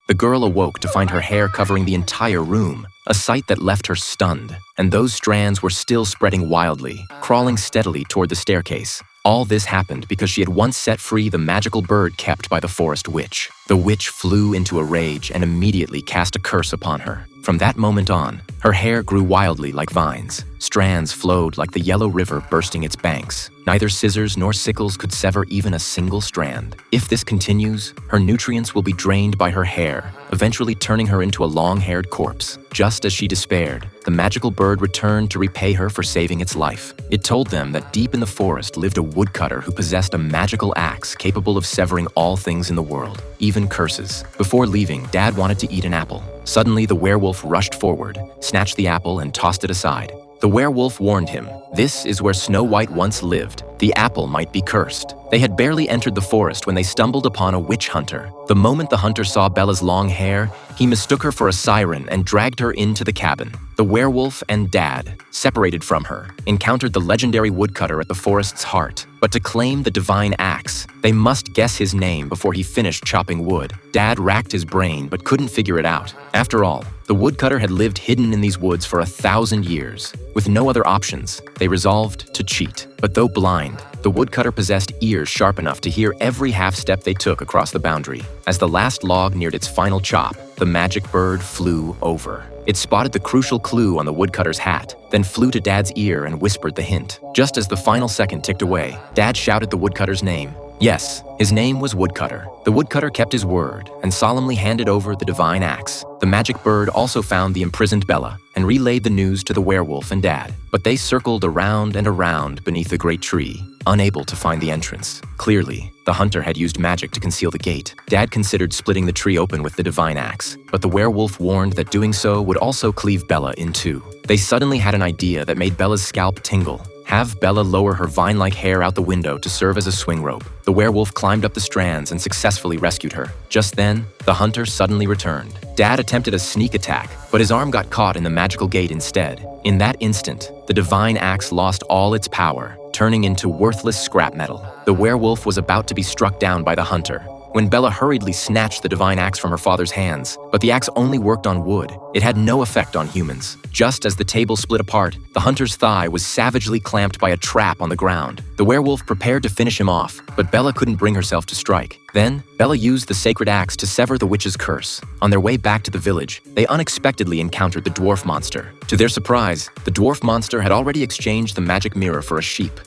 The girl awoke to find her hair covering the entire room, a sight that left her stunned, and those strands were still spreading wildly, crawling steadily toward the staircase. All this happened because she had once set free the magical bird kept by the forest witch. The witch flew into a rage and immediately cast a curse upon her. From that moment on, her hair grew wildly like vines. Strands flowed like the yellow river bursting its banks. Neither scissors nor sickles could sever even a single strand. If this continues, her nutrients will be drained by her hair, eventually turning her into a long-haired corpse. Just as she despaired, the magical bird returned to repay her for saving its life. It told them that deep in the forest lived a woodcutter who possessed a magical axe capable of severing all things in the world, even curses. Before leaving, Dad wanted to eat an apple. Suddenly, the werewolf rushed forward, snatched the apple, and tossed it aside. The werewolf warned him, "This is where Snow White once lived. The apple might be cursed." They had barely entered the forest when they stumbled upon a witch hunter. The moment the hunter saw Bella's long hair, he mistook her for a siren and dragged her into the cabin. The werewolf and Dad, separated from her, encountered the legendary woodcutter at the forest's heart. But to claim the divine axe, they must guess his name before he finished chopping wood. Dad racked his brain but couldn't figure it out. After all, the woodcutter had lived hidden in these woods for 1,000 years. With no other options, they resolved to cheat. But though blind, the woodcutter possessed ears sharp enough to hear every half-step they took across the boundary. As the last log neared its final chop, the magic bird flew over. It spotted the crucial clue on the woodcutter's hat, then flew to Dad's ear and whispered the hint. Just as the final second ticked away, Dad shouted the woodcutter's name. Yes, his name was Woodcutter. The woodcutter kept his word and solemnly handed over the divine axe. The magic bird also found the imprisoned Bella and relayed the news to the werewolf and Dad. But they circled around and around beneath the great tree, unable to find the entrance. Clearly, the hunter had used magic to conceal the gate. Dad considered splitting the tree open with the divine axe, but the werewolf warned that doing so would also cleave Bella in two. They suddenly had an idea that made Bella's scalp tingle. Have Bella lower her vine-like hair out the window to serve as a swing rope. The werewolf climbed up the strands and successfully rescued her. Just then, the hunter suddenly returned. Dad attempted a sneak attack, but his arm got caught in the magical gate instead. In that instant, the divine axe lost all its power, turning into worthless scrap metal. The werewolf was about to be struck down by the hunter when Bella hurriedly snatched the divine axe from her father's hands. But the axe only worked on wood. It had no effect on humans. Just as the table split apart, the hunter's thigh was savagely clamped by a trap on the ground. The werewolf prepared to finish him off, but Bella couldn't bring herself to strike. Then, Bella used the sacred axe to sever the witch's curse. On their way back to the village, they unexpectedly encountered the dwarf monster. To their surprise, the dwarf monster had already exchanged the magic mirror for a sheep.